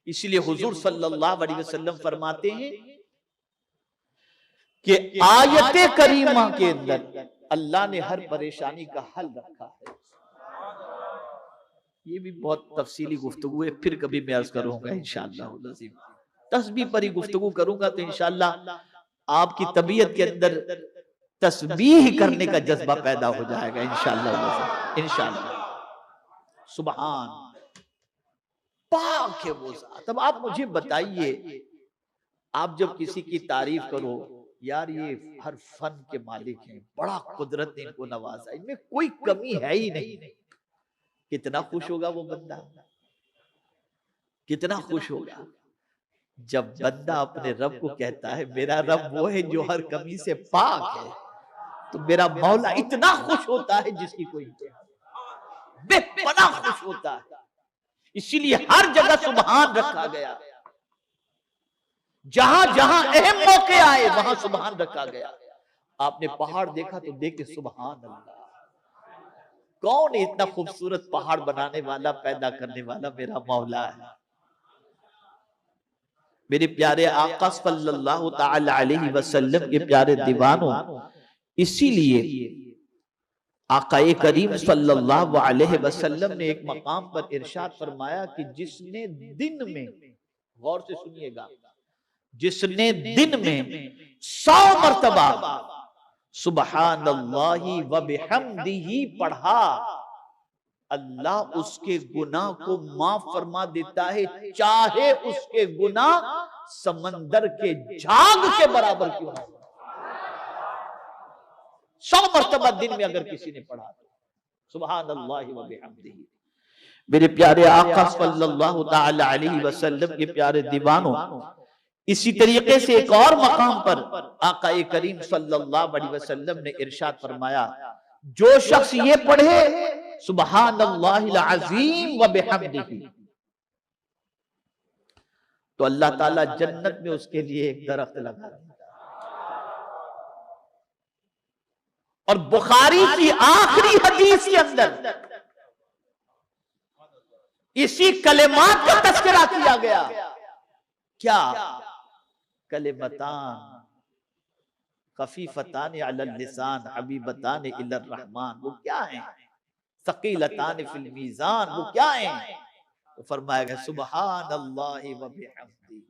इसलिए हुजूर सल्लल्लाहु अलैहि वसल्लम फरमाते हैं कि आयत करीमा के अंदर अल्लाह ने हर परेशानी का हल रखा है। ये भी बहुत तफसीली गुफ्तगू है, फिर कभी मैं अर्ज करूंगा इंशाअल्लाह। तस्बीह पर ही गुफ्तगू करूंगा तो इंशाअल्लाह आपकी तबीयत के अंदर तस्बीह करने का जज्बा पैदा हो जाएगा इंशाअल्लाह। इंशाअल्लाह सुभान पाक है वो ज़ात। अब आप मुझे बताइए, आप जब किसी की तारीफ करो, यार ये हर फन के मालिक हैं, बड़ा कुदरत ने इनको नवाजा, इनमें कोई कमी है ही नहीं, कितना खुश होगा वो बंदा, कितना खुश होगा जब बंदा अपने रब को कहता है मेरा रब वो है जो हर कमी से पाक है। तो मेरा मौला इतना खुश होता है जिसकी कोई बेपनाह खुश होता है। इसीलिए हर जगह सुभान रखा गया, जहां जहां अहम मौके आए वहां सुभान रखा गया। आपने पहाड़ देखा तो देखे सुभान अल्लाह, कौन इतना खूबसूरत पहाड़ बनाने वाला, पैदा करने वाला मेरा मौला है। मेरे प्यारे आका सल्लल्लाहु तआला अलैहि वसल्लम के प्यारे दीवानों, इसीलिए आकाए करीम सल्लल्लाहु अलैहि वसल्लम ने एक मकाम पर इरशाद फरमाया कि जिसने दिन में, गौर से सुनिएगा, जिसने दिन में 100 मर्तबा सुबहानल्लाहि व बिहम्दिही पढ़ा, अल्लाह उसके गुनाह को माफ फरमा देता है, चाहे उसके गुनाह समंदर के झाग के बराबर क्यों ना हो। 100 मर्तबा दिन में अगर किसी ने पढ़ा तो सुबहानल्लाहि व बिहम्दिही। मेरे प्यारे आका सल्लल्लाहु तआला अलैहि वसल्लम के प्यारे दीवानों, इसी तरीके से एक और मकाम पर आकाए करीम सल्लल्लाहु अलैहि वसल्लम ने इरशाद फरमाया, जो शख्स ये पढ़े सुबहानल्लाहिल अज़ीम व बिहम्दिही, तो अल्लाह ताला जन्नत में उसके लिए एक दरख्त लगा देता। और बुखारी की आखिरी हदीस के अंदर इसी कलेमात का तज़किरा किया गया। क्या? कलेमतान खफीफतान अलल लिसान हबीबतान इलर रहमान, वो क्या है? सकीलतान फिल मीज़ान, वो क्या है? तो फरमाया गया सुबहानल्लाहि व बिहम्दिही।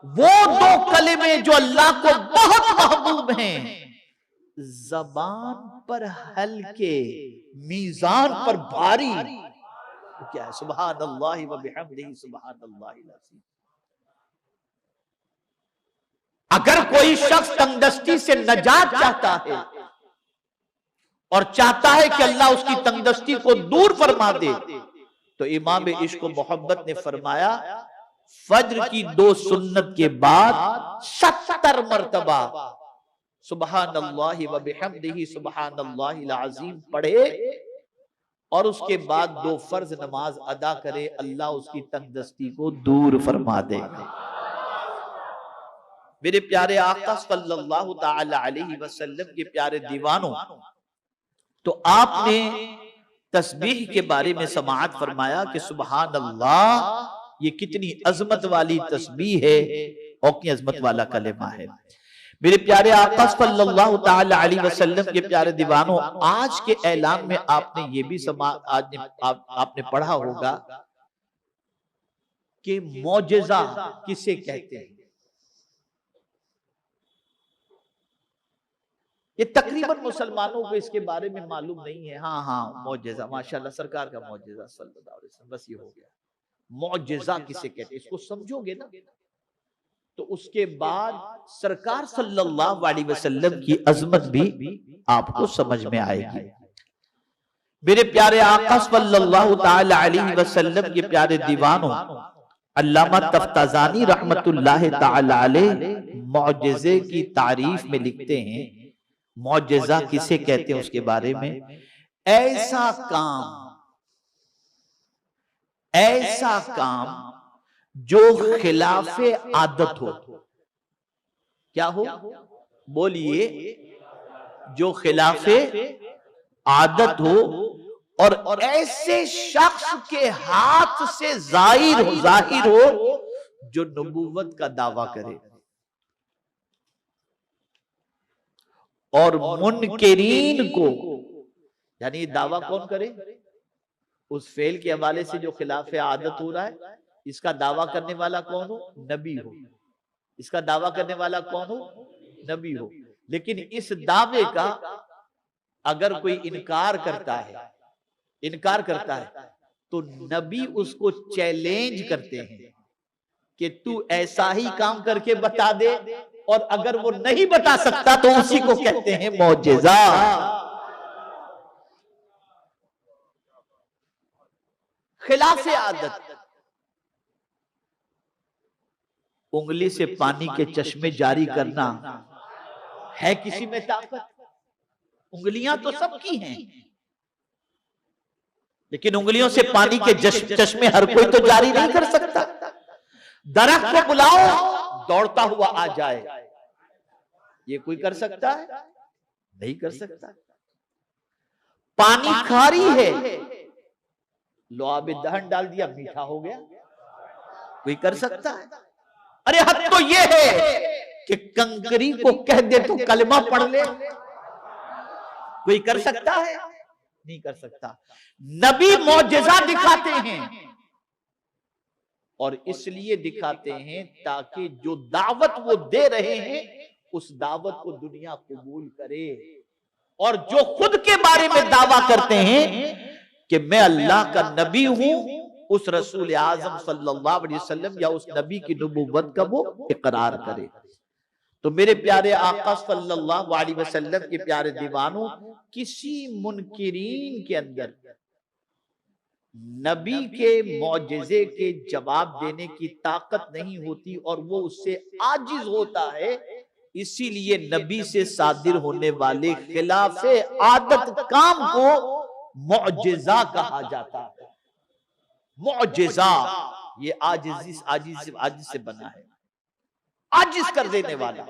वो दो कलिमे जो अल्लाह को बहुत महबूब हैं, ज़बान पर हल्के, मीज़ान पर भारी, तो क्या है? सुबहानल्लाहि व बिहम्दिही सुबहानल्लाहिल अज़ीम। अगर कोई शख्स तंगदस्ती से नजात चाहता है और चाहता है कि अल्लाह उसकी तंगदस्ती को दूर फरमा दे, तो इमाम इश्क मोहब्बत ने फरमाया फज्र की 2 सुन्नत के बाद 70 मर्तबा सुबहानल्लाहि व बिहम्दिही सुबहानल्लाहिल अज़ीम पढ़े और उसके बाद 2 फर्ज नमाज अदा करे, अल्लाह उसकी तंगदस्ती को दूर फरमा देगा। मेरे प्यारे आका सल्लल्लाहु तआला अलैहि वसल्लम के प्यारे दीवानों, तो आपने तस्बीह के बारे में समाअत फरमाया कि सुभान अल्लाह, ये कितनी अजमत वाली तस्बीह है और कितनी अजमत वाला कलेमा है। मेरे प्यारे आका सल्लल्लाहु तआला अलैहि वसल्लम के प्यारे दीवानों, आज के ऐलान में आपने ये भी आपने पढ़ा होगा कि मौजिज़ा किसे कहते हैं। ये तकरीबन मुसलमानों को इसके बारे में मालूम नहीं है। हाँ, मौजिज़ा, माशाल्लाह, सरकार का मौजिज़ा सल्लल्लाहु अलैहि वसल्लम, बस ये हो गया। मौजिज़ा किसे कहते हैं, इसको समझोगे ना तो उसके बाद सरकार सल्लल्लाहु अलैहि वसल्लम की अजमत भी आपको समझ में आएगी। मेरे प्यारे आका सल्लल्लाहु तआला अलैहि वसल्लम के प्यारे दीवानों, अल्लामा तफ्ताज़ानी रहमतुल्लाह तआला अलैह मौजिज़े की तारीफ में लिखते हैं, मौजिज़ा किसे कहते हैं उसके बारे में, ऐसा काम जो खिलाफे आदत हो। क्या हो? बोलिए। जो खिलाफे आदत हो और ऐसे शख्स के हाथ से जाहिर हो जो नबूवत का दावा करे, और मुनकिरीन को, यानी दावा कौन करे? उस फेल के हवाले से जो खिलाफ आदत हो रहा है, इसका दावा करने वाला कौन हो? नबी हो। इसका दावा करने वाला कौन हो? नबी हो। लेकिन इस दावे का अगर कोई इनकार करता है तो नबी उसको चैलेंज करते हैं कि तू ऐसा ही काम करके बता दे, और अगर वो नहीं बता सकता तो उसी को कहते हैं मौजिजा। खिलाफ आदत, उंगली से पानी के चश्मे जारी करना है किसी में ताकत? उंगलियां तो सबकी हैं, लेकिन उंगलियों से पानी के चश्मे हर कोई तो जारी नहीं कर सकता। दरख्त को बुलाओ, दौड़ता हुआ आ जाए, ये कोई कर सकता है? नहीं कर सकता। पानी खारी है, लो आब दहन डाल दिया, मीठा हो गया, कोई कर सकता है? अरे हद तो ये है कि कंकरी को कह दे तो कलमा पढ़ ले, कोई कर सकता है? नहीं कर सकता। नबी मौजिजा दिखाते हैं, और इसलिए दिखाते हैं ताकि जो दावत वो दे रहे हैं उस दावत को दुनिया कबूल करे, और जो खुद के बारे में दावा करते हैं कि मैं अल्लाह का नबी हूं, उस रसूल आजम सल्लल्लाहु अलैहि वसल्लम या उस नबी की नबूवत का वो इकरार करे। तो मेरे प्यारे आका सल्लल्लाहु अलैहि वसल्लम के प्यारे दीवानों, किसी मुनकिरीन के अंदर नबी के मौजिजे के जवाब देने की ताकत नहीं होती, और वो उससे आजिज होता है। इसीलिए नबी से सादिर होने वाले खिलाफ आदत काम को मौजिजा कहा जाता है। मौजिजा ये आजिज से बना है, आजिज कर देने वाला,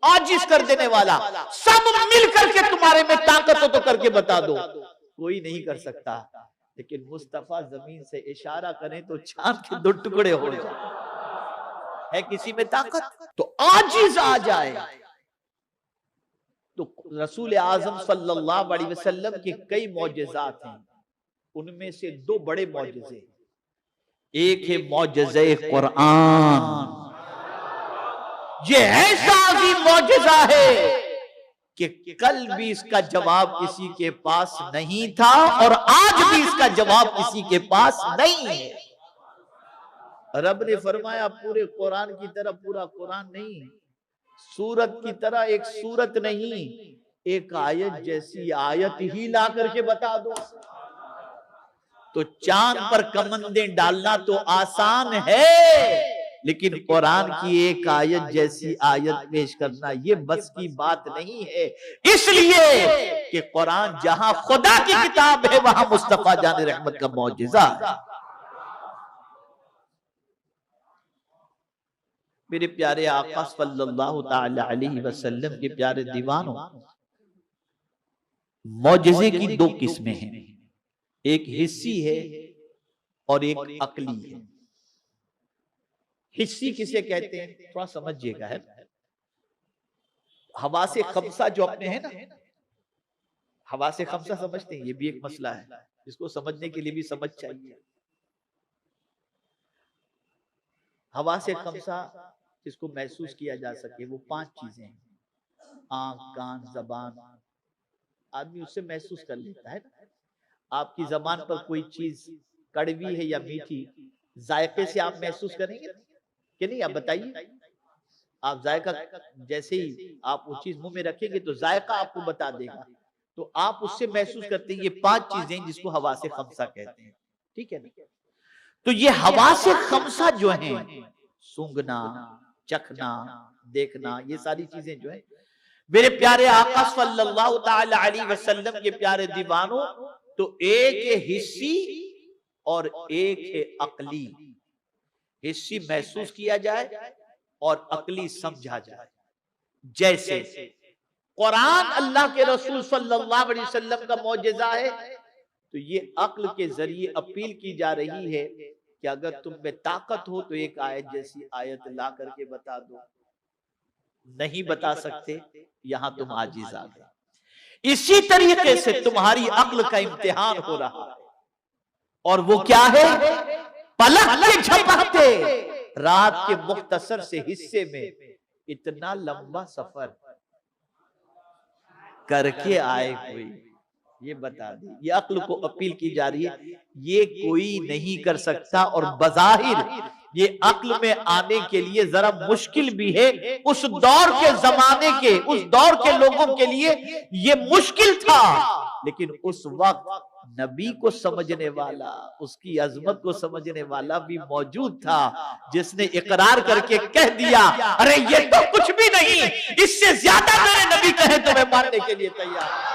आजिज कर देने वाला। सब मिल करके तुम्हारे में ताकत हो तो करके बता दो, कोई नहीं कर सकता। लेकिन मुस्तफा जमीन से इशारा करें तो चांद के 2 टुकड़े हो जाए। है किसी में ताकत? तो आजिज आ जाए। तो रसूल आजम सल्लल्लाहु अलैहि वसल्लम के कई मौजिज़ात हैं, उनमें से 2 बड़े मौजिज़े, एक है मौजिज़े कुरान। ये ऐसा अजीम मौजिज़ा है कि कल भी इसका जवाब किसी के पास नहीं था, और आज भी इसका जवाब किसी के पास नहीं है। रब ने फरमाया पूरे कुरान की तरह पूरा कुरान नहीं, सूरत की तरह एक सूरत नहीं, एक आयत जैसी आयत ही ला करके बता दो। तो चांद पर कमंदें डालना तो आसान है, लेकिन कुरान की एक आयत जैसी आयत पेश करना ये बस की बात नहीं है। इसलिए कि कुरान जहां खुदा की किताब है, वहां मुस्तफा जान रहमत का मौजिज़ा है। मेरे प्यारे आका सल्लल्लाहु ताला अलैहि वसल्लम के प्यारे दीवानों, मौजिज़े की 2 किस्में हैं, एक हिस्सी है और एक अकली है। हिस्सी किसे कहते हैं थोड़ा समझिएगा, है हवा से खमसा जो अपने हैं ना, हवा से खमसा समझते हैं, ये भी एक मसला है, इसको समझने के लिए भी समझ चाहिए। हवा से खमसा जिसको महसूस किया जा सके, वो 5 चीजें हैं, आंख, कान, जबान। आदमी उससे महसूस कर लेता है ना। आपकी जबान पर कोई चीज कड़वी है या मीठी, जायके से आप महसूस करेंगे कि नहीं? आप बताइए, आप जायका जैसे ही आप वो चीज मुंह में रखेंगे तो जायका आपको बता देगा, तो आप उससे महसूस करते हैं। ये 5 चीजें जिसको हवा से खमसा कहते हैं, ठीक है ना? तो ये हवा से खमसा जो है, सूंघना, चखना, देखना, ये सारी चीजें जो है, मेरे प्यारे आका सल्लल्लाहु ताला अलैहि वसल्लम के प्यारे दीवानों, तो एक है हिस्सी और एक है अकली। हिस्सी महसूस किया जाए और अकली समझा जाए। जैसे कुरान अल्लाह के रसूल सल्लल्लाहु अलैहि वसल्लम का मौजिज़ा है, तो ये अक्ल के जरिए अपील की जा रही है कि अगर तुम में ताकत हो तो एक आयत जैसी आयत ला करके बता दो, नहीं बता सकते, यहां तुम आजिज आ गए। इसी तरीके से तुम्हारी अक्ल का इम्तिहान हो रहा है, और वो क्या है? पलक के झपकते रात के मुख्तसर से हिस्से में इतना लंबा सफर करके आए हुए, ये बता दी। ये अक्ल को अपील की जा रही है, ये कोई नहीं कर सकता। और बज़ाहिर ये अक्ल में आने के लिए जरा मुश्किल भी है। उस दौर के जमाने के, उस दौर के लोगों के लिए ये मुश्किल था, लेकिन उस वक्त नबी को समझने वाला, उसकी अजमत को समझने वाला भी मौजूद था, जिसने इकरार करके कह दिया, अरे ये तो कुछ भी नहीं, इससे ज्यादा मेरे नबी कहे तो मैं मानने के लिए तैयार हूं।